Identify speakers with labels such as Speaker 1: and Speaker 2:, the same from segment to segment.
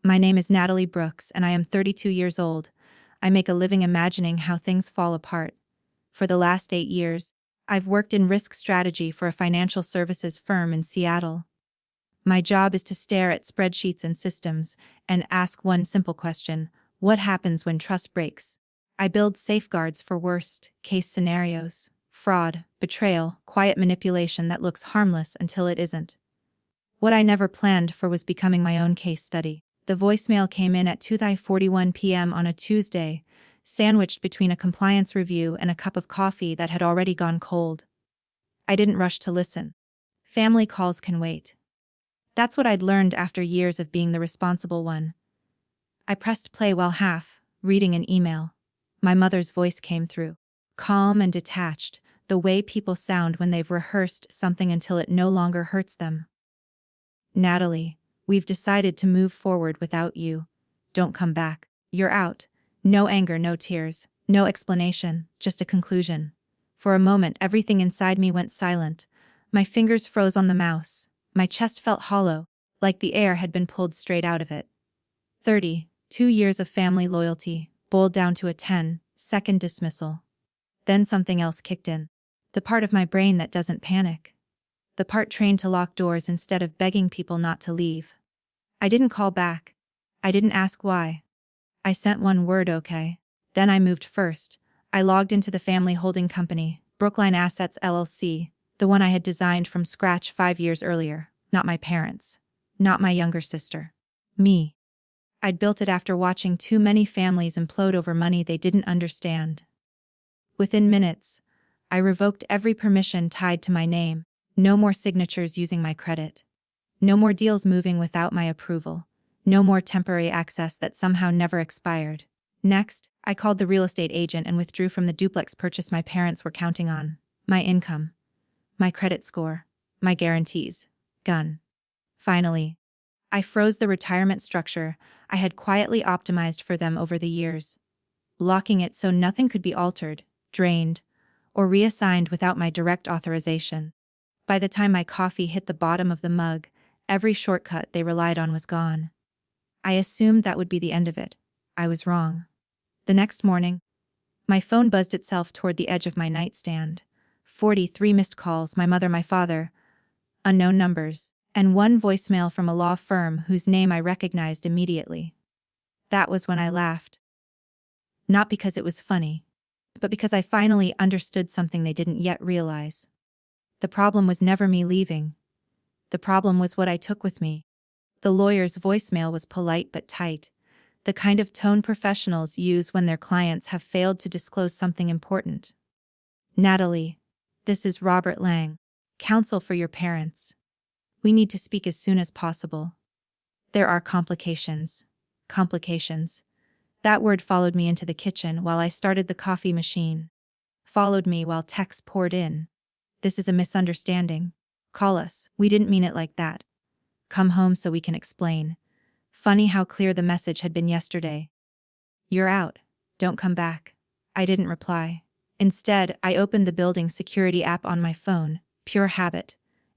Speaker 1: My name is Natalie Brooks, and I am 32 years old. I make a living imagining how things fall apart. For the last 8 years, I've worked in risk strategy for a financial services firm in Seattle. My job is to stare at spreadsheets and systems and ask one simple question: what happens when trust breaks? I build safeguards for worst-case scenarios: fraud, betrayal, quiet manipulation that looks harmless until it isn't. What I never planned for was becoming my own case study. The voicemail came in at 2:41 p.m. on a Tuesday, sandwiched between a compliance review and a cup of coffee that had already gone cold. I didn't rush to listen. Family calls can wait. That's what I'd learned after years of being the responsible one. I pressed play while reading an email. My mother's voice came through. Calm and detached, the way people sound when they've rehearsed something until it no longer hurts them. Natalie, we've decided to move forward without you. Don't come back. You're out. No anger, no tears, no explanation, just a conclusion. For a moment, everything inside me went silent. My fingers froze on the mouse. My chest felt hollow, like the air had been pulled straight out of it. 32 years of family loyalty, boiled down to a 10-second dismissal. Then something else kicked in. The part of my brain that doesn't panic. The part trained to lock doors instead of begging people not to leave. I didn't call back. I didn't ask why. I sent one word, okay. Then I moved first. I logged into the family holding company, Brookline Assets LLC, the one I had designed from scratch 5 years earlier. Not my parents. Not my younger sister. Me. I'd built it after watching too many families implode over money they didn't understand. Within minutes, I revoked every permission tied to my name. No more signatures using my credit. No more deals moving without my approval. No more temporary access that somehow never expired. Next, I called the real estate agent and withdrew from the duplex purchase my parents were counting on. My income. My credit score. My guarantees. Gone. Finally, I froze the retirement structure I had quietly optimized for them over the years, locking it so nothing could be altered, drained, or reassigned without my direct authorization. By the time my coffee hit the bottom of the mug, every shortcut they relied on was gone. I assumed that would be the end of it. I was wrong. The next morning, my phone buzzed itself toward the edge of my nightstand. 43 missed calls, my mother, my father, unknown numbers, and one voicemail from a law firm whose name I recognized immediately. That was when I laughed. Not because it was funny, but because I finally understood something they didn't yet realize. The problem was never me leaving. The problem was what I took with me. The lawyer's voicemail was polite but tight, the kind of tone professionals use when their clients have failed to disclose something important. Natalie, this is Robert Lang, counsel for your parents. We need to speak as soon as possible. There are complications. Complications. That word followed me into the kitchen while I started the coffee machine. Followed me while texts poured in. This is a misunderstanding. Call us. We didn't mean it like that. Come home so we can explain. Funny how clear the message had been yesterday. You're out. Don't come back. I didn't reply. Instead, I opened the building security app on my phone, pure habit,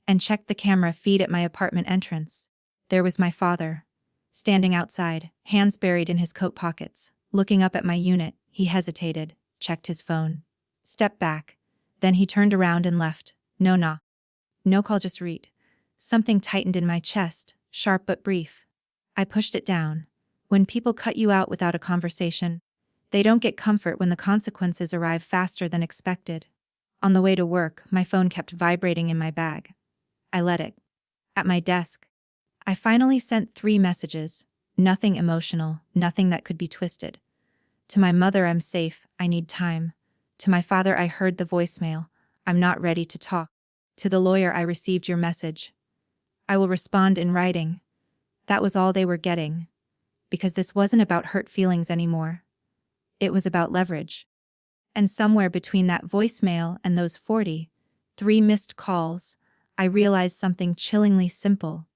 Speaker 1: and checked the camera feed at my apartment entrance. There was my father, standing outside, hands buried in his coat pockets. Looking up at my unit, he hesitated, checked his phone. Stepped back. Then he turned around and left. No call, just read. Something tightened in my chest, sharp but brief. I pushed it down. When people cut you out without a conversation, they don't get comfort when the consequences arrive faster than expected. On the way to work, my phone kept vibrating in my bag. I let it. At my desk, I finally sent 3 messages. Nothing emotional, nothing that could be twisted. To my mother, I'm safe, I need time. To my father, I heard the voicemail. I'm not ready to talk. To the lawyer, I received your message. I will respond in writing. That was all they were getting. Because this wasn't about hurt feelings anymore. It was about leverage. And somewhere between that voicemail and those 43 missed calls, I realized something chillingly simple.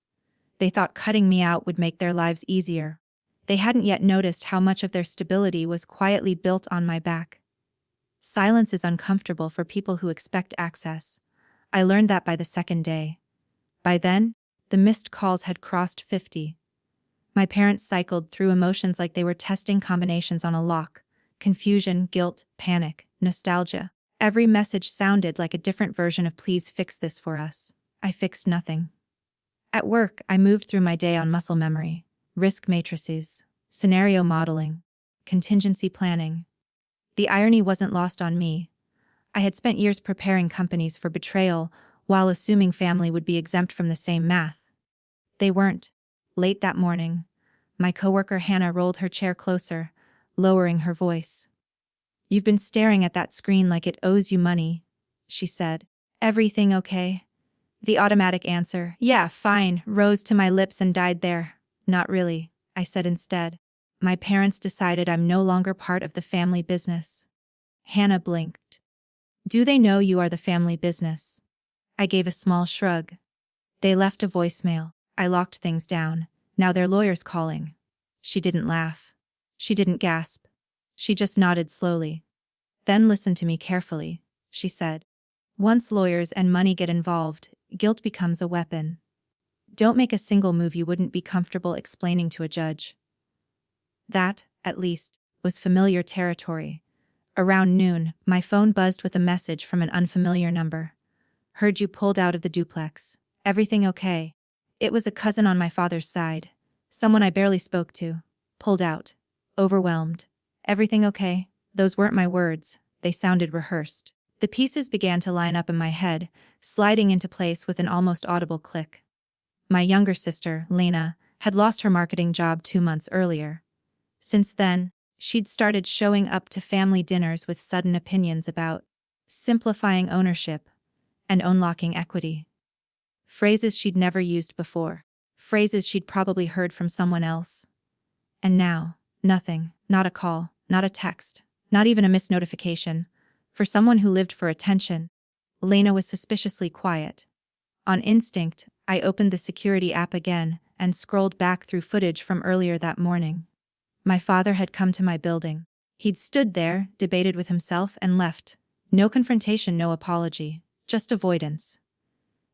Speaker 1: They thought cutting me out would make their lives easier. They hadn't yet noticed how much of their stability was quietly built on my back. Silence is uncomfortable for people who expect access. I learned that by the second day. By then, the missed calls had crossed 50. My parents cycled through emotions like they were testing combinations on a lock: confusion, guilt, panic, nostalgia. Every message sounded like a different version of "please fix this for us." I fixed nothing. At work, I moved through my day on muscle memory, risk matrices, scenario modeling, contingency planning. The irony wasn't lost on me. I had spent years preparing companies for betrayal while assuming family would be exempt from the same math. They weren't. Late that morning, my coworker Hannah rolled her chair closer, lowering her voice. "You've been staring at that screen like it owes you money," she said. "Everything okay?" The automatic answer, "Yeah, fine," rose to my lips and died there. "Not really," I said instead. "My parents decided I'm no longer part of the family business." Hannah blinked. "Do they know you are the family business?" I gave a small shrug. "They left a voicemail. I locked things down. Now their lawyer's calling." She didn't laugh. She didn't gasp. She just nodded slowly. "Then listen to me carefully," she said. "Once lawyers and money get involved, guilt becomes a weapon. Don't make a single move you wouldn't be comfortable explaining to a judge." That, at least, was familiar territory. Around noon, my phone buzzed with a message from an unfamiliar number. "Heard you pulled out of the duplex. Everything okay?" It was a cousin on my father's side. Someone I barely spoke to. Pulled out. Overwhelmed. "Everything okay?" Those weren't my words. They sounded rehearsed. The pieces began to line up in my head, sliding into place with an almost audible click. My younger sister, Lena, had lost her marketing job 2 months earlier. Since then, she'd started showing up to family dinners with sudden opinions about simplifying ownership and unlocking equity. Phrases she'd never used before. Phrases she'd probably heard from someone else. And now, nothing. Not a call, not a text, not even a missed notification. For someone who lived for attention, Lena was suspiciously quiet. On instinct, I opened the security app again and scrolled back through footage from earlier that morning. My father had come to my building. He'd stood there, debated with himself, and left. No confrontation, no apology, just avoidance.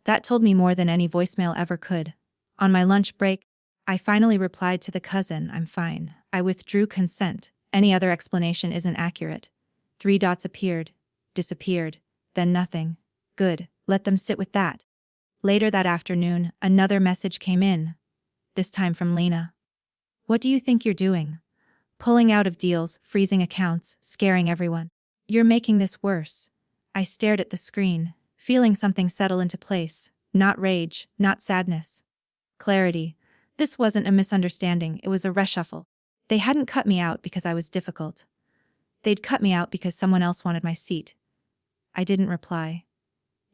Speaker 1: That told me more than any voicemail ever could. On my lunch break, I finally replied to the cousin, "I'm fine." I withdrew consent. Any other explanation isn't accurate. 3 dots appeared, disappeared, then nothing. Good, let them sit with that. Later that afternoon, another message came in. This time from Lena. "What do you think you're doing? Pulling out of deals, freezing accounts, scaring everyone. You're making this worse." I stared at the screen, feeling something settle into place. Not rage, not sadness. Clarity. This wasn't a misunderstanding, it was a reshuffle. They hadn't cut me out because I was difficult. They'd cut me out because someone else wanted my seat. I didn't reply.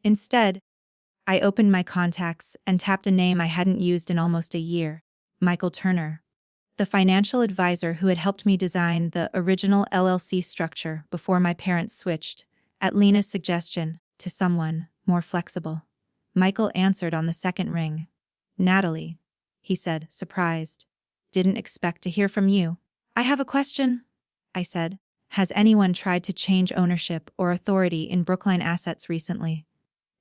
Speaker 1: Instead, I opened my contacts and tapped a name I hadn't used in almost a year. Michael Turner. The financial advisor who had helped me design the original LLC structure before my parents switched, at Lena's suggestion, to someone more flexible. Michael answered on the second ring. "Natalie," he said, surprised. "Didn't expect to hear from you." "I have a question," I said. "Has anyone tried to change ownership or authority in Brookline assets recently?"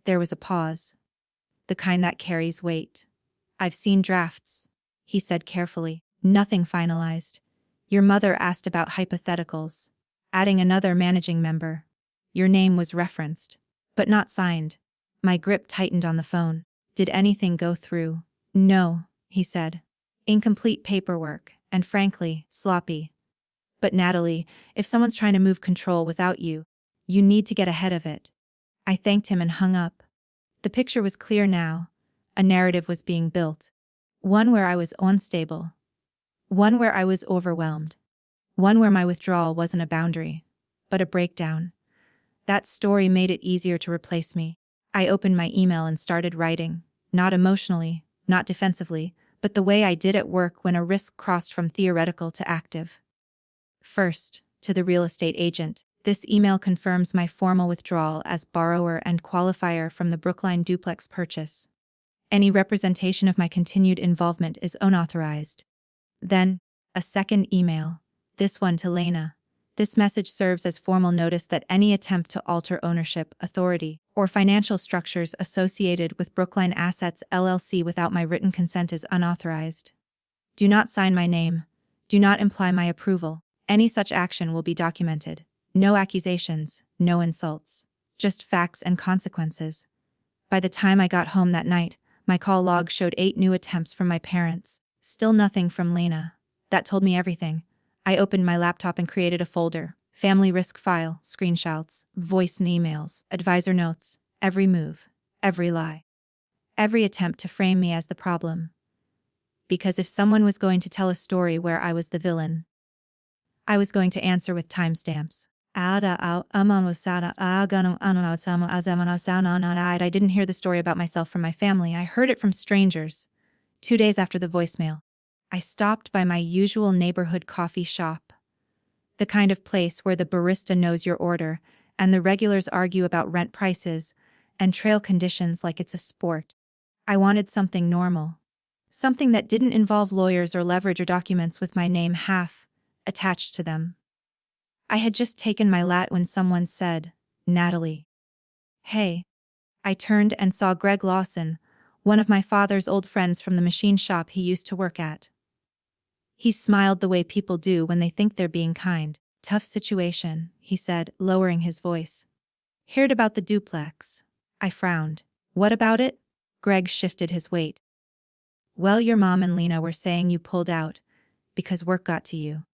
Speaker 1: There was a pause. "The kind that carries weight. I've seen drafts," he said carefully. "Nothing finalized. Your mother asked about hypotheticals. Adding another managing member. Your name was referenced, but not signed." My grip tightened on the phone. "Did anything go through?" "No," he said. "Incomplete paperwork, and frankly, sloppy. But Natalie, if someone's trying to move control without you, you need to get ahead of it." I thanked him and hung up. The picture was clear now. A narrative was being built. One where I was unstable. One where I was overwhelmed. One where my withdrawal wasn't a boundary, but a breakdown. That story made it easier to replace me. I opened my email and started writing, not emotionally, not defensively, but the way I did at work when a risk crossed from theoretical to active. First, to the real estate agent, this email confirms my formal withdrawal as borrower and qualifier from the Brookline duplex purchase. Any representation of my continued involvement is unauthorized. Then, a second email, this one to Lena. This message serves as formal notice that any attempt to alter ownership, authority, or financial structures associated with Brookline Assets LLC without my written consent is unauthorized. Do not sign my name. Do not imply my approval. Any such action will be documented. No accusations, no insults. Just facts and consequences. By the time I got home that night, my call log showed 8 new attempts from my parents. Still nothing from Lena. That told me everything. I opened my laptop and created a folder. Family risk file, screenshots, voice and emails, advisor notes, every move, every lie. Every attempt to frame me as the problem. Because if someone was going to tell a story where I was the villain, I was going to answer with timestamps. I didn't hear the story about myself from my family. I heard it from strangers. 2 days after the voicemail, I stopped by my usual neighborhood coffee shop. The kind of place where the barista knows your order and the regulars argue about rent prices and trail conditions like it's a sport. I wanted something normal. Something that didn't involve lawyers or leverage or documents with my name half attached to them. I had just taken my lat when someone said, "Natalie." Hey. I turned and saw Greg Lawson, one of my father's old friends from the machine shop he used to work at. He smiled the way people do when they think they're being kind. "Tough situation," he said, lowering his voice. "Heard about the duplex." I frowned. "What about it?" Greg shifted his weight. "Well, your mom and Lena were saying you pulled out because work got to you.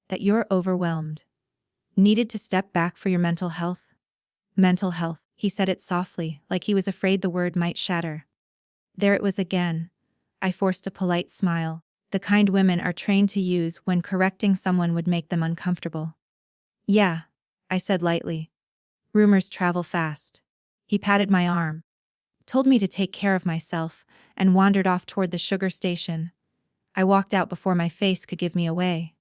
Speaker 1: That you're overwhelmed. Needed to step back for your mental health." Mental health, he said it softly, like he was afraid the word might shatter. There it was again. I forced a polite smile, the kind women are trained to use when correcting someone would make them uncomfortable. "Yeah," I said lightly. "Rumors travel fast." He patted my arm, told me to take care of myself, and wandered off toward the sugar station. I walked out before my face could give me away.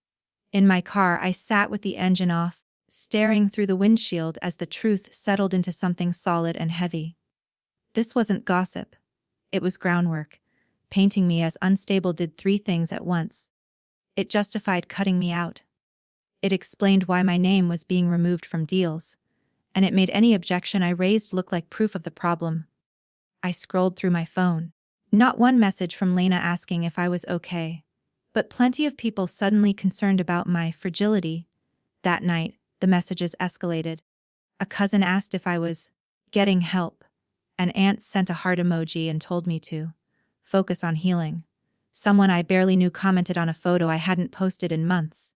Speaker 1: In my car, I sat with the engine off, staring through the windshield as the truth settled into something solid and heavy. This wasn't gossip. It was groundwork. Painting me as unstable did 3 things at once. It justified cutting me out. It explained why my name was being removed from deals. And it made any objection I raised look like proof of the problem. I scrolled through my phone. Not one message from Lena asking if I was okay, but plenty of people suddenly concerned about my fragility. That night, the messages escalated. A cousin asked if I was getting help. An aunt sent a heart emoji and told me to focus on healing. Someone I barely knew commented on a photo I hadn't posted in months.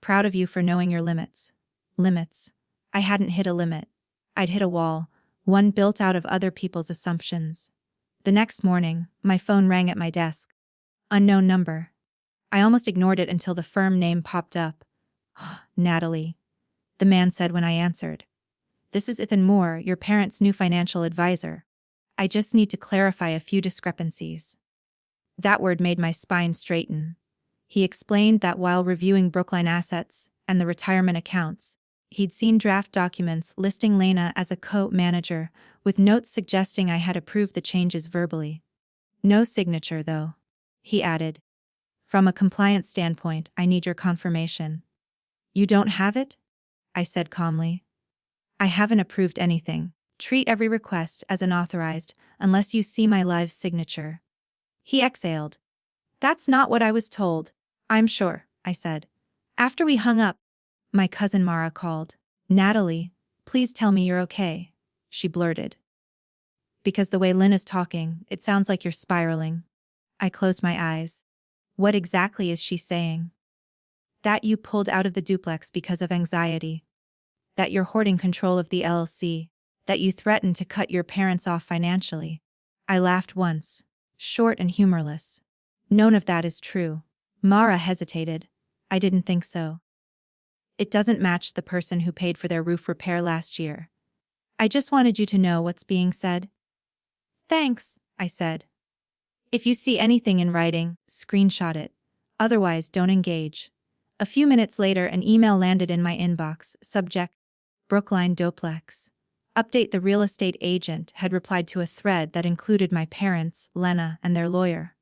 Speaker 1: "Proud of you for knowing your limits." Limits. I hadn't hit a limit. I'd hit a wall, one built out of other people's assumptions. The next morning, my phone rang at my desk. Unknown number. I almost ignored it until the firm name popped up. "Natalie," the man said when I answered. "This is Ethan Moore, your parents' new financial advisor. I just need to clarify a few discrepancies." That word made my spine straighten. He explained that while reviewing Brookline assets and the retirement accounts, he'd seen draft documents listing Lena as a co-manager, with notes suggesting I had approved the changes verbally. "No signature, though," he added. "From a compliance standpoint, I need your confirmation." "You don't have it?" I said calmly. "I haven't approved anything. Treat every request as unauthorized unless you see my live signature." He exhaled. "That's not what I was told." "I'm sure," I said. After we hung up, my cousin Mara called. "Natalie, please tell me you're okay," she blurted. "Because the way Lynn is talking, it sounds like you're spiraling." I closed my eyes. What exactly is she saying? That you pulled out of the duplex because of anxiety. That you're hoarding control of the LLC. That you threatened to cut your parents off financially. I laughed once, short and humorless. "None of that is true." Mara hesitated. "I didn't think so. It doesn't match the person who paid for their roof repair last year. I just wanted you to know what's being said." "Thanks," I said. "If you see anything in writing, screenshot it. Otherwise, don't engage." A few minutes later, an email landed in my inbox. Subject: Brookline Duplex. Update: the real estate agent had replied to a thread that included my parents, Lena, and their lawyer.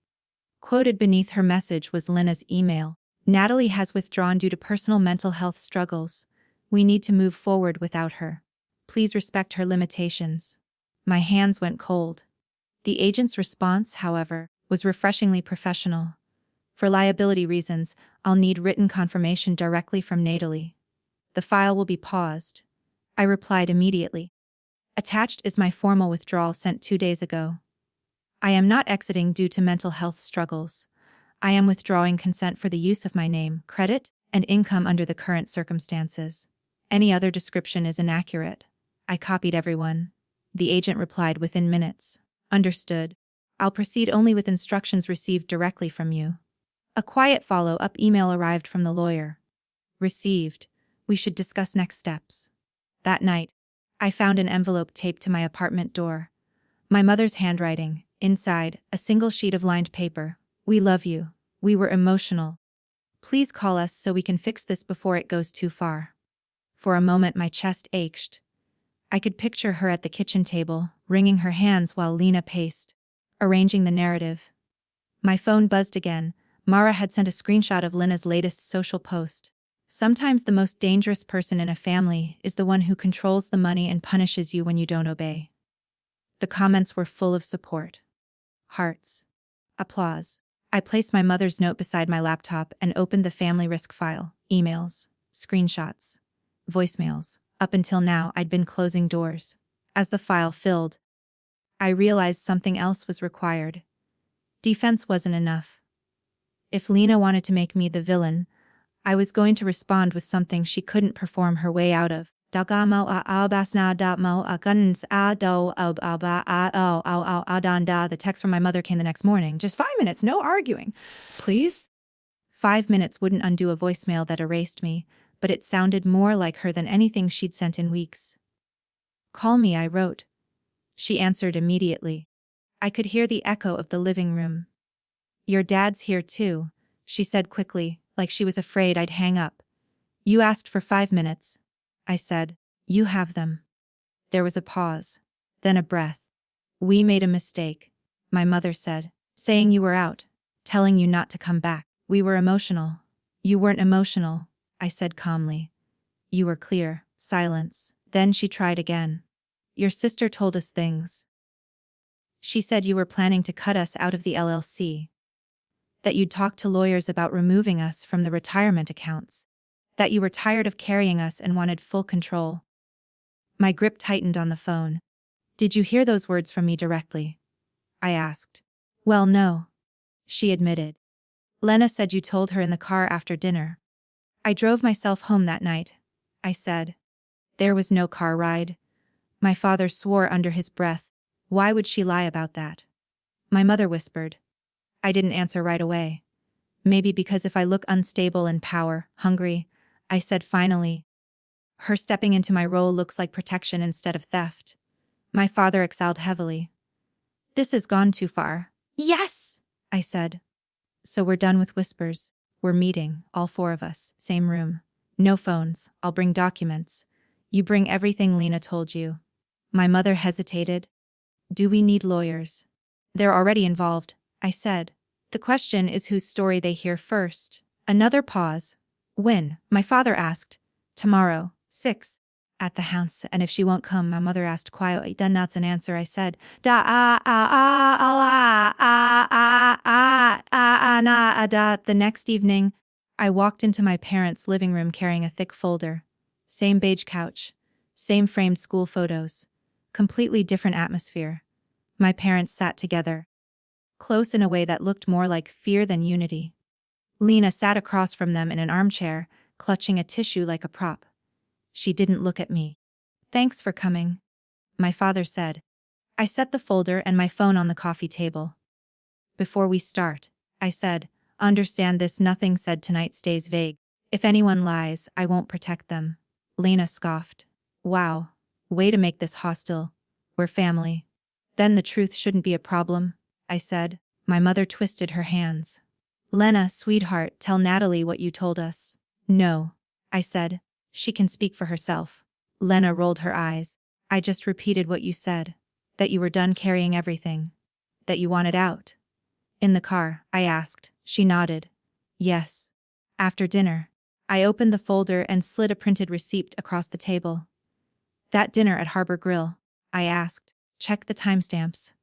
Speaker 1: Quoted beneath her message was Lena's email. "Natalie has withdrawn due to personal mental health struggles. We need to move forward without her. Please respect her limitations." My hands went cold. The agent's response, however, was refreshingly professional. For liability reasons, I'll need written confirmation directly from Natalie. The file will be paused. I replied immediately. Attached is my formal withdrawal sent 2 days ago. I am not exiting due to mental health struggles. I am withdrawing consent for the use of my name, credit, and income under the current circumstances. Any other description is inaccurate. I copied everyone. The agent replied within minutes. Understood. I'll proceed only with instructions received directly from you. A quiet follow-up email arrived from the lawyer. Received. We should discuss next steps. That night, I found an envelope taped to my apartment door. My mother's handwriting, inside, a single sheet of lined paper. We love you. We were emotional. Please call us so we can fix this before it goes too far. For a moment my chest ached. I could picture her at the kitchen table, wringing her hands while Lena paced, arranging the narrative. My phone buzzed again. Mara had sent a screenshot of Lena's latest social post. Sometimes the most dangerous person in a family is the one who controls the money and punishes you when you don't obey. The comments were full of support. Hearts. Applause. I placed my mother's note beside my laptop and opened the family risk file. Emails, screenshots, voicemails. Up until now, I'd been closing doors. As the file filled, I realized something else was required. Defense wasn't enough. If Lena wanted to make me the villain, I was going to respond with something she couldn't perform her way out of. The text from my mother came the next morning. Just 5 minutes, no arguing. Please? 5 minutes wouldn't undo a voicemail that erased me, but it sounded more like her than anything she'd sent in weeks. Call me, I wrote. She answered immediately. I could hear the echo of the living room. Your dad's here too, she said quickly, like she was afraid I'd hang up. You asked for 5 minutes. I said, you have them. There was a pause, then a breath. We made a mistake, my mother said, saying you were out, telling you not to come back. We were emotional. You weren't emotional, I said calmly. You were clear. Silence. Then she tried again. Your sister told us things. She said you were planning to cut us out of the LLC. That you'd talked to lawyers about removing us from the retirement accounts. That you were tired of carrying us and wanted full control. My grip tightened on the phone. Did you hear those words from me directly? I asked. Well, no. She admitted. Lena said you told her in the car after dinner. I drove myself home that night, I said. There was no car ride. My father swore under his breath. Why would she lie about that? My mother whispered. I didn't answer right away. Maybe because if I look unstable in power, hungry, I said finally. Her stepping into my role looks like protection instead of theft. My father exhaled heavily. This has gone too far. Yes, I said. So we're done with whispers. We're meeting, all 4 of us, same room. No phones, I'll bring documents. You bring everything Lena told you. My mother hesitated. Do we need lawyers? They're already involved, I said. The question is whose story they hear first. Another pause. When? My father asked. Tomorrow, 6. At the house, and if she won't come, my mother asked quietly. Then that's an answer, I said. The next evening, I walked into my parents' living room carrying a thick folder. Same beige couch. Same framed school photos. Completely different atmosphere. My parents sat together. Close in a way that looked more like fear than unity. Lena sat across from them in an armchair, clutching a tissue like a prop. She didn't look at me. Thanks for coming, my father said. I set the folder and my phone on the coffee table. Before we start, I said, understand this, nothing said tonight stays vague. If anyone lies, I won't protect them. Lena scoffed. Wow, way to make this hostile. We're family. Then the truth shouldn't be a problem, I said. My mother twisted her hands. Lena, sweetheart, tell Natalie what you told us. No, I said. She can speak for herself. Lena rolled her eyes. I just repeated what you said. That you were done carrying everything. That you wanted out. In the car, I asked. She nodded. Yes. After dinner, I opened the folder and slid a printed receipt across the table. That dinner at Harbor Grill, I asked. Check the timestamps.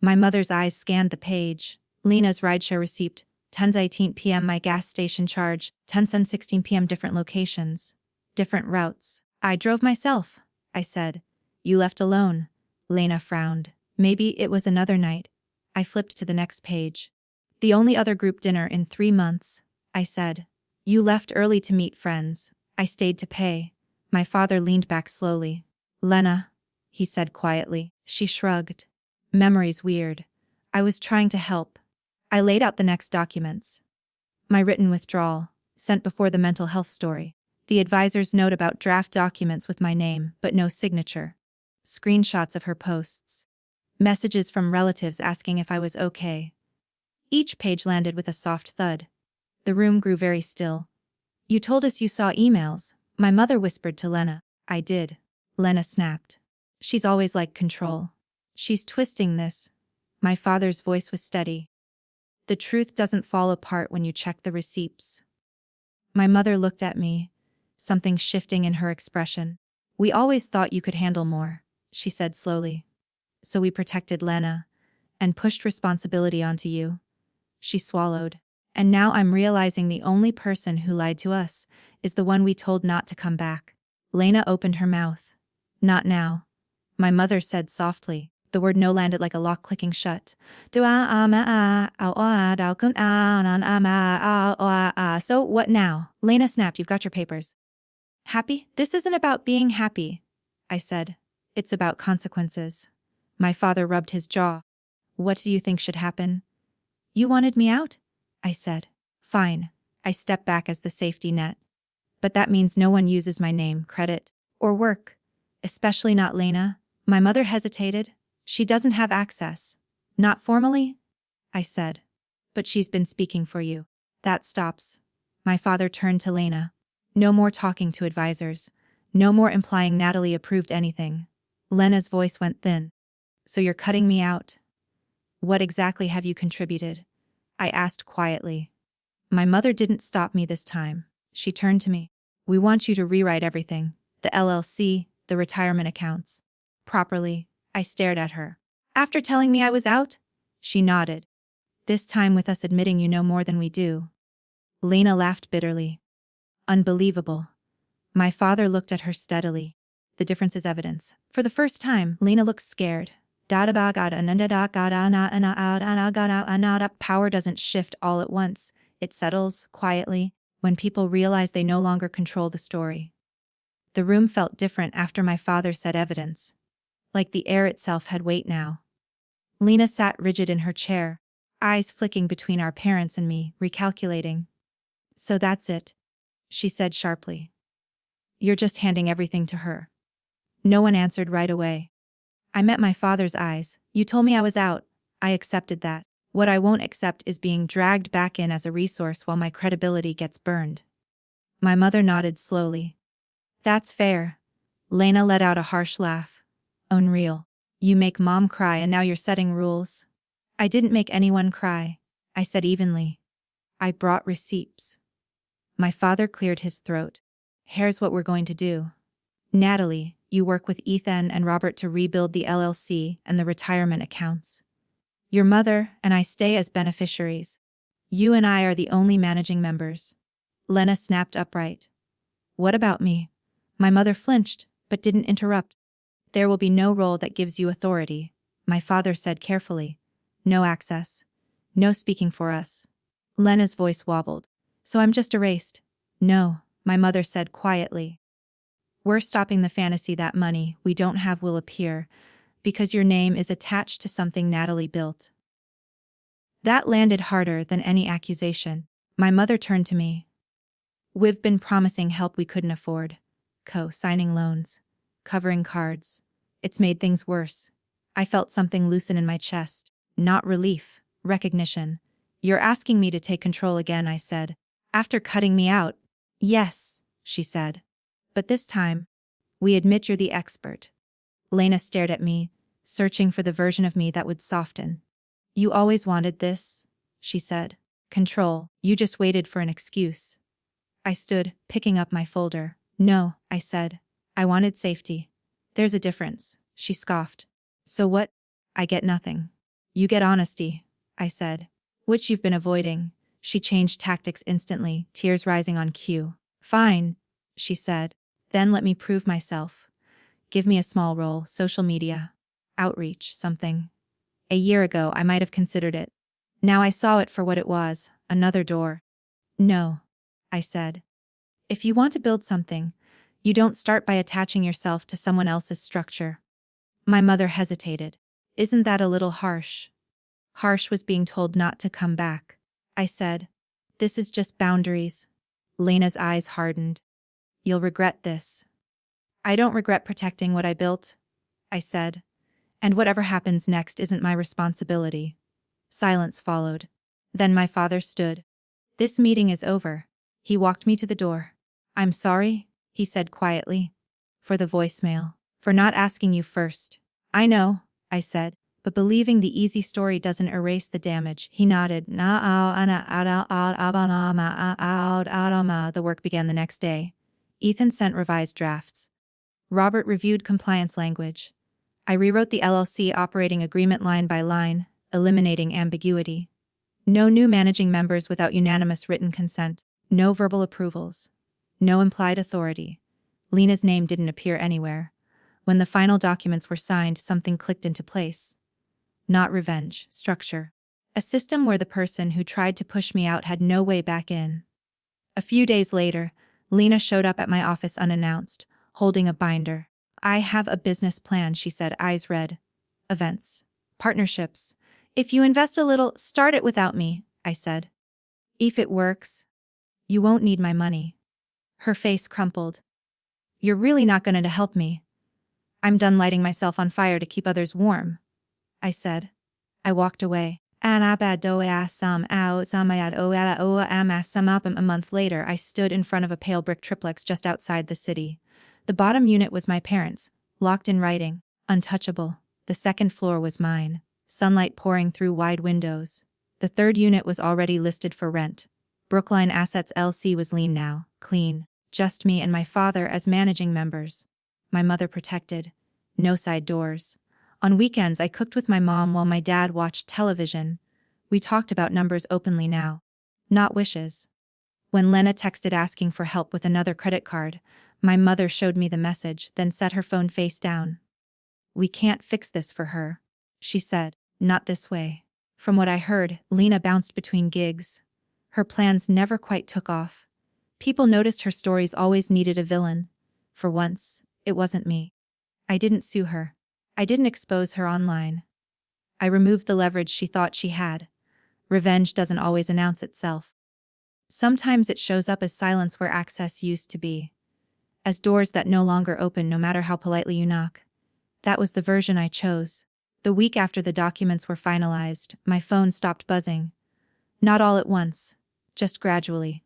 Speaker 1: My mother's eyes scanned the page. Lena's rideshare receipt, 10:18 p.m. my gas station charge, 10:16 p.m. different locations. Different routes. I drove myself, I said. You left alone. Lena frowned. Maybe it was another night. I flipped to the next page. The only other group dinner in 3 months, I said. You left early to meet friends. I stayed to pay. My father leaned back slowly. Lena, he said quietly. She shrugged. Memory's weird. I was trying to help. I laid out the next documents. My written withdrawal, sent before the mental health story. The advisor's note about draft documents with my name, but no signature. Screenshots of her posts. Messages from relatives asking if I was okay. Each page landed with a soft thud. The room grew very still. You told us you saw emails, my mother whispered to Lena. I did. Lena snapped. She's always like control. She's twisting this. My father's voice was steady. The truth doesn't fall apart when you check the receipts. My mother looked at me, something shifting in her expression. We always thought you could handle more, she said slowly. So we protected Lena and pushed responsibility onto you. She swallowed. And now I'm realizing the only person who lied to us is the one we told not to come back. Lena opened her mouth. Not now. My mother said softly. The word no landed like a lock clicking shut. So what now? Lena snapped. You've got your papers. Happy? This isn't about being happy, I said. It's about consequences. My father rubbed his jaw. What do you think should happen? You wanted me out? I said. Fine. I stepped back as the safety net. But that means no one uses my name, credit, or work. Especially not Lena. My mother hesitated. She doesn't have access. Not formally? I said. But she's been speaking for you. That stops. My father turned to Lena. No more talking to advisors. No more implying Natalie approved anything. Lena's voice went thin. So you're cutting me out? What exactly have you contributed? I asked quietly. My mother didn't stop me this time. She turned to me. We want you to rewrite everything. The LLC, the retirement accounts. Properly. I stared at her. After telling me I was out? She nodded. This time with us admitting you know more than we do. Lena laughed bitterly. Unbelievable. My father looked at her steadily. The difference is evidence. For the first time, Lena looked scared. Power doesn't shift all at once. It settles, quietly, when people realize they no longer control the story. The room felt different after my father said evidence. Like the air itself had weight now. Lena sat rigid in her chair, eyes flicking between our parents and me, recalculating. So that's it, she said sharply. You're just handing everything to her. No one answered right away. I met my father's eyes. You told me I was out. I accepted that. What I won't accept is being dragged back in as a resource while my credibility gets burned. My mother nodded slowly. That's fair. Lena let out a harsh laugh. Unreal. You make mom cry and now you're setting rules. I didn't make anyone cry, I said evenly. I brought receipts. My father cleared his throat. Here's what we're going to do. Natalie, you work with Ethan and Robert to rebuild the LLC and the retirement accounts. Your mother and I stay as beneficiaries. You and I are the only managing members. Lena snapped upright. What about me? My mother flinched, but didn't interrupt. There will be no role that gives you authority, my father said carefully. No access. No speaking for us. Lena's voice wobbled. So I'm just erased. No, my mother said quietly. We're stopping the fantasy that money we don't have will appear, because your name is attached to something Natalie built. That landed harder than any accusation. My mother turned to me. We've been promising help we couldn't afford. Co-signing loans. Covering cards. It's made things worse. I felt something loosen in my chest. Not relief, recognition. You're asking me to take control again, I said. After cutting me out. Yes, she said. But this time, we admit you're the expert. Lena stared at me, searching for the version of me that would soften. You always wanted this, she said. Control. You just waited for an excuse. I stood, picking up my folder. No, I said. I wanted safety. There's a difference, she scoffed. So what? I get nothing. You get honesty, I said. Which you've been avoiding. She changed tactics instantly, tears rising on cue. Fine, she said. Then let me prove myself. Give me a small role, social media. Outreach, something. A year ago, I might have considered it. Now I saw it for what it was, another door. No, I said. If you want to build something, you don't start by attaching yourself to someone else's structure. My mother hesitated. Isn't that a little harsh? Harsh was being told not to come back. I said, this is just boundaries. Lena's eyes hardened. You'll regret this. I don't regret protecting what I built, I said. And whatever happens next isn't my responsibility. Silence followed. Then my father stood. This meeting is over. He walked me to the door. I'm sorry, he said quietly. For the voicemail. For not asking you first. I know, I said. But believing the easy story doesn't erase the damage. He nodded. The work began the next day. Ethan sent revised drafts. Robert reviewed compliance language. I rewrote the LLC operating agreement line by line, eliminating ambiguity. No new managing members without unanimous written consent. No verbal approvals. No implied authority. Lena's name didn't appear anywhere. When the final documents were signed, something clicked into place. Not revenge, structure. A system where the person who tried to push me out had no way back in. A few days later, Lena showed up at my office unannounced, holding a binder. I have a business plan, she said, eyes red. Events. Partnerships. If you invest a little, start it without me, I said. If it works, you won't need my money. Her face crumpled. You're really not going to help me. I'm done lighting myself on fire to keep others warm, I said. I walked away. A month later, I stood in front of a pale brick triplex just outside the city. The bottom unit was my parents', locked in writing, untouchable. The second floor was mine, sunlight pouring through wide windows. The third unit was already listed for rent. Brookline Assets LC was lean now, clean. Just me and my father as managing members. My mother protected. No side doors. On weekends, I cooked with my mom while my dad watched television. We talked about numbers openly now. Not wishes. When Lena texted asking for help with another credit card, my mother showed me the message, then set her phone face down. We can't fix this for her, she said. Not this way. From what I heard, Lena bounced between gigs. Her plans never quite took off. People noticed her stories always needed a villain. For once, it wasn't me. I didn't sue her. I didn't expose her online. I removed the leverage she thought she had. Revenge doesn't always announce itself. Sometimes it shows up as silence where access used to be. As doors that no longer open no matter how politely you knock. That was the version I chose. The week after the documents were finalized, my phone stopped buzzing. Not all at once, just gradually.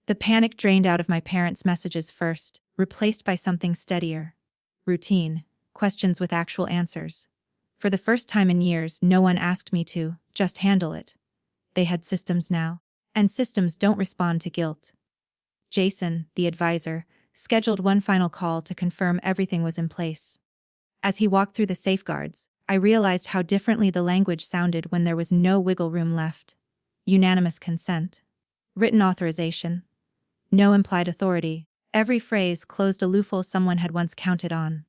Speaker 1: The panic drained out of my parents' messages first, replaced by something steadier. Routine, questions with actual answers. For the first time in years, no one asked me to just handle it. They had systems now, and systems don't respond to guilt. Jason, the advisor, scheduled one final call to confirm everything was in place. As he walked through the safeguards, I realized how differently the language sounded when there was no wiggle room left. Unanimous consent. Written authorization. No implied authority. Every phrase closed a loophole someone had once counted on.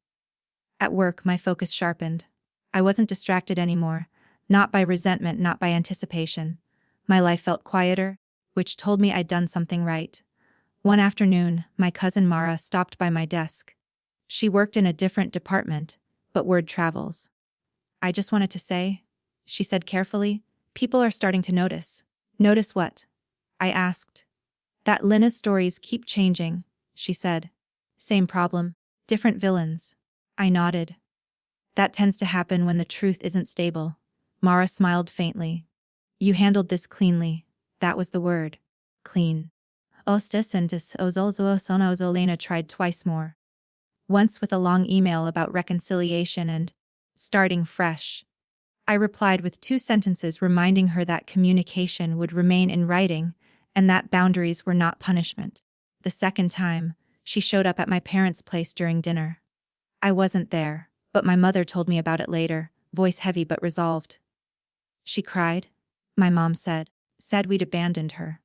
Speaker 1: At work, my focus sharpened. I wasn't distracted anymore, not by resentment, not by anticipation. My life felt quieter, which told me I'd done something right. One afternoon, my cousin Mara stopped by my desk. She worked in a different department, but word travels. I just wanted to say, she said carefully, people are starting to notice. Notice what? I asked. That Lena's stories keep changing, she said. Same problem, different villains. I nodded. That tends to happen when the truth isn't stable. Mara smiled faintly. You handled this cleanly. That was the word. Clean. Lena tried twice more. Once with a long email about reconciliation and starting fresh. I replied with 2 sentences reminding her that communication would remain in writing and that boundaries were not punishment. The second time, she showed up at my parents' place during dinner. I wasn't there, but my mother told me about it later, voice heavy but resolved. She cried? My mom said. Said we'd abandoned her.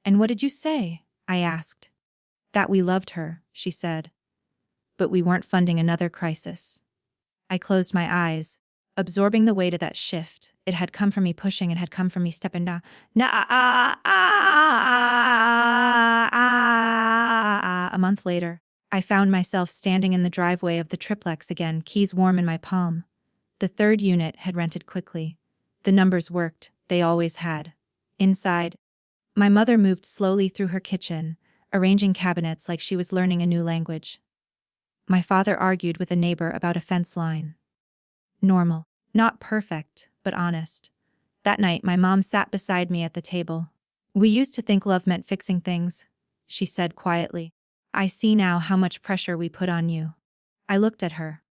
Speaker 1: And what did you say? I asked. That we loved her, she said. But we weren't funding another crisis. I closed my eyes, absorbing the weight of that shift. It had come from me pushing, it had come from me stepping down. A month later, I found myself standing in the driveway of the triplex again, keys warm in my palm. The third unit had rented quickly. The numbers worked, they always had. Inside, my mother moved slowly through her kitchen, arranging cabinets like she was learning a new language. My father argued with a neighbor about a fence line. Normal, not perfect, but honest. That night, my mom sat beside me at the table. We used to think love meant fixing things, she said quietly. I see now how much pressure we put on you. I looked at her.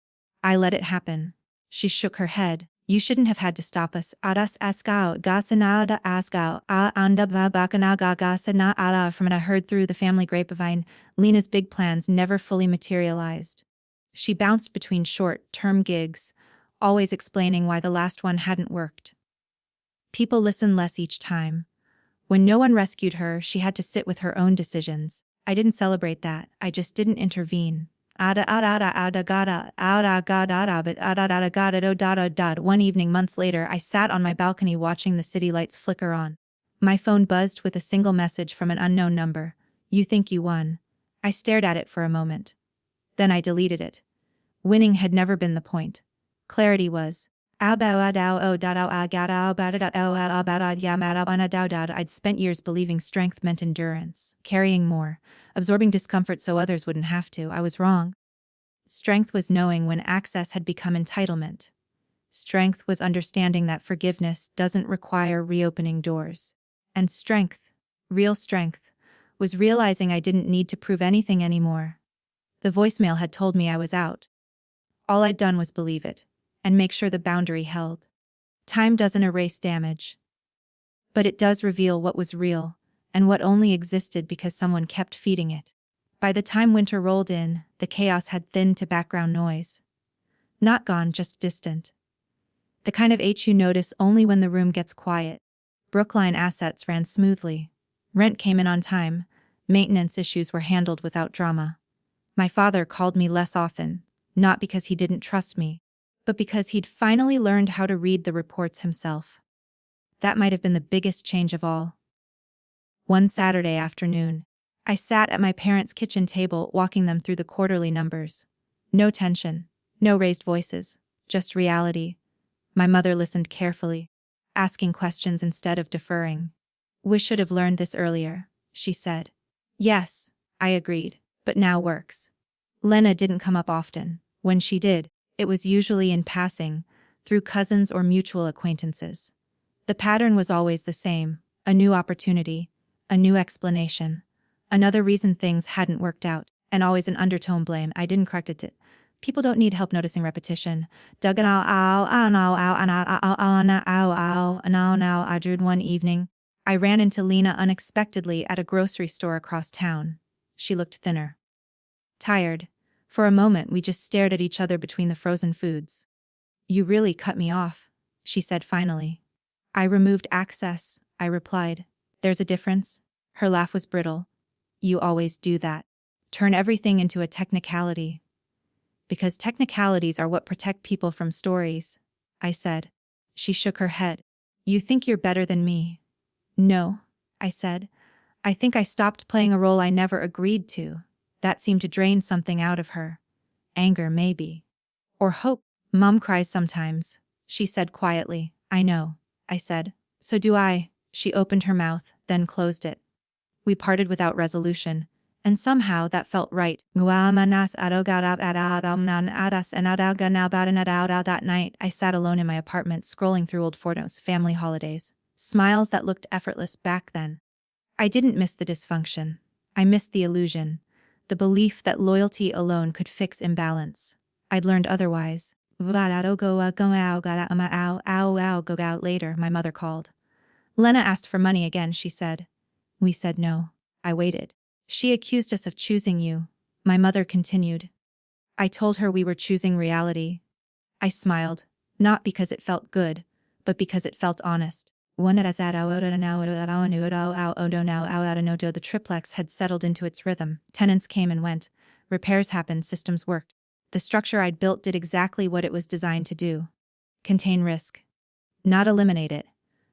Speaker 1: I let it happen. She shook her head. You shouldn't have had to stop us. Adas askau, gasanada askau, anda babakanaga gasana ala. From it I heard through the family grapevine, Lena's big plans never fully materialized. She bounced between short-term gigs, always explaining why the last one hadn't worked. People listened less each time. When no one rescued her, she had to sit with her own decisions. I didn't celebrate that, I just didn't intervene. One evening months later, I sat on my balcony watching the city lights flicker on. My phone buzzed with a single message from an unknown number. You think you won. I stared at it for a moment. Then I deleted it. Winning had never been the point. Clarity was. I'd spent years believing strength meant endurance, carrying more, absorbing discomfort so others wouldn't have to. I was wrong. Strength was knowing when access had become entitlement. Strength was understanding that forgiveness doesn't require reopening doors. And strength, real strength, was realizing I didn't need to prove anything anymore. The voicemail had told me I was out. All I'd done was believe it, and make sure the boundary held. Time doesn't erase damage. But it does reveal what was real, and what only existed because someone kept feeding it. By the time winter rolled in, the chaos had thinned to background noise. Not gone, just distant. The kind of you notice only when the room gets quiet. Brookline assets ran smoothly. Rent came in on time. Maintenance issues were handled without drama. My father called me less often, not because he didn't trust me, but because he'd finally learned how to read the reports himself. That might have been the biggest change of all. One Saturday afternoon, I sat at my parents' kitchen table walking them through the quarterly numbers. No tension, no raised voices, just reality. My mother listened carefully, asking questions instead of deferring. We should have learned this earlier, she said. Yes, I agreed, but now works. Lena didn't come up often. When she did, it was usually in passing, through cousins or mutual acquaintances. The pattern was always the same: a new opportunity, a new explanation, another reason things hadn't worked out, and always an undertone blame. I didn't correct it. People don't need help noticing repetition. One evening, I ran into Lena unexpectedly at a grocery store across town. She looked thinner. Tired. For a moment we just stared at each other between the frozen foods. You really cut me off, she said finally. I removed access, I replied. There's a difference. Her laugh was brittle. You always do that. Turn everything into a technicality. Because technicalities are what protect people from stories, I said. She shook her head. You think you're better than me? No, I said. I think I stopped playing a role I never agreed to. That seemed to drain something out of her. Anger, maybe. Or hope. Mom cries sometimes, she said quietly. I know, I said. So do I. She opened her mouth, then closed it. We parted without resolution, and somehow that felt right. That night, I sat alone in my apartment scrolling through old photos, family holidays, smiles that looked effortless back then. I didn't miss the dysfunction. I missed the illusion, the belief that loyalty alone could fix imbalance. I'd learned otherwise. Go out later, my mother called. Lena asked for money again, she said. We said no. I waited. She accused us of choosing you, my mother continued. I told her we were choosing reality. I smiled, not because it felt good, but because it felt honest. The triplex had settled into its rhythm. Tenants came and went. Repairs happened, systems worked. The structure I'd built did exactly what it was designed to do. Contain risk. Not eliminate it,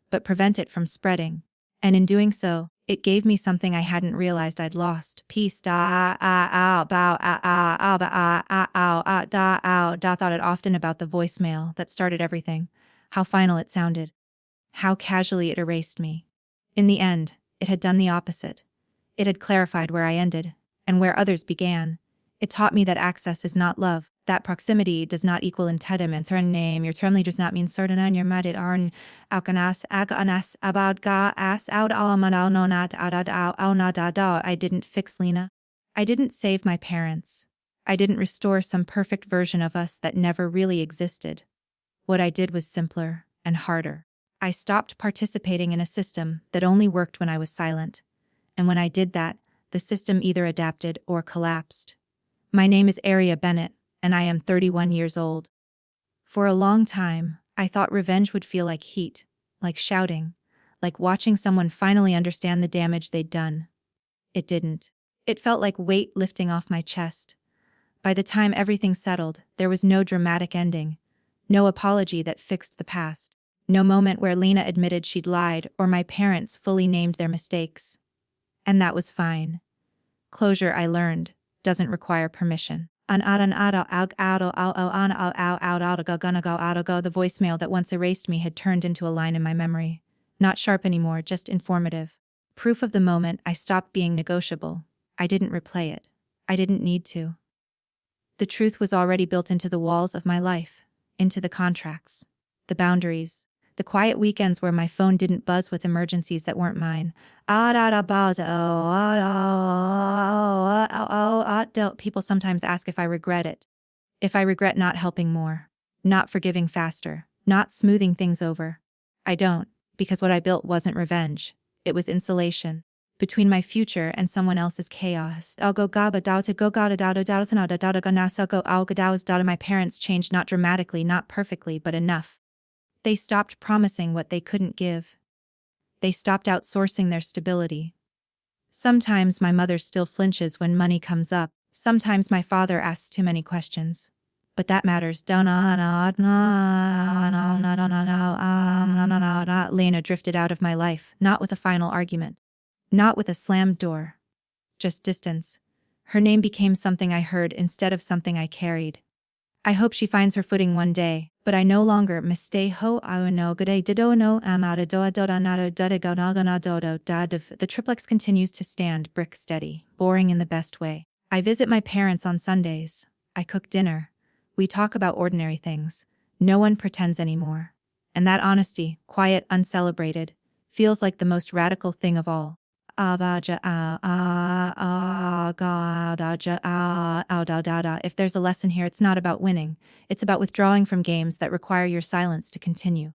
Speaker 1: but prevent it from spreading. And in doing so, it gave me something I hadn't realized I'd lost. Peace. Thought it often about the voicemail that started everything. How final it sounded. How casually it erased me. In the end, it had done the opposite. It had clarified where I ended, and where others began. It taught me that access is not love, that proximity does not equal entitlement. Her name, your term does not mean certain and your mad arn alkanas aganas about ga as out no not I didn't fix Lena. I didn't save my parents. I didn't restore some perfect version of us that never really existed. What I did was simpler and harder. I stopped participating in a system that only worked when I was silent. And when I did that, the system either adapted or collapsed. My name is Aria Bennett, and I am 31 years old. For a long time, I thought revenge would feel like heat, like shouting, like watching someone finally understand the damage they'd done. It didn't. It felt like weight lifting off my chest. By the time everything settled, there was no dramatic ending, no apology that fixed the past, no moment where Lena admitted she'd lied or my parents fully named their mistakes. And that was fine. Closure, I learned, doesn't require permission. The voicemail that once erased me had turned into a line in my memory. Not sharp anymore, just informative. Proof of the moment I stopped being negotiable. I didn't replay it. I didn't need to. The truth was already built into the walls of my life, into the contracts, the boundaries, the quiet weekends where my phone didn't buzz with emergencies that weren't mine. People sometimes ask if I regret it. If I regret not helping more, not forgiving faster, not smoothing things over. I don't, because what I built wasn't revenge. It was insulation. Between my future and someone else's chaos. My parents changed not dramatically, not perfectly, but enough. They stopped promising what they couldn't give. They stopped outsourcing their stability. Sometimes my mother still flinches when money comes up. Sometimes my father asks too many questions. But that matters. Lena drifted out of my life, not with a final argument. Not with a slammed door. Just distance. Her name became something I heard instead of something I carried. I hope she finds her footing one day, but I no longer mistake ho no gade dido no amada doa doda nado dada gonagana dodo dadav. The triplex continues to stand brick steady, boring in the best way. I visit my parents on Sundays. I cook dinner. We talk about ordinary things. No one pretends anymore. And that honesty, quiet, uncelebrated, feels like the most radical thing of all. If there's a lesson here, it's not about winning. It's about withdrawing from games that require your silence to continue.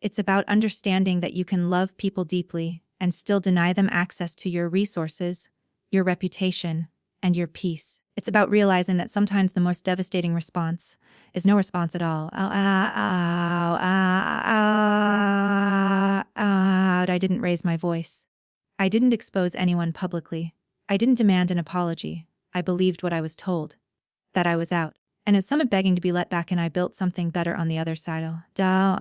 Speaker 1: It's about understanding that you can love people deeply and still deny them access to your resources, your reputation, and your peace. It's about realizing that sometimes the most devastating response is no response at all. I didn't raise my voice. I didn't expose anyone publicly. I didn't demand an apology. I believed what I was told. That I was out. And as someone begging to be let back in, I built something better on the other side. THEND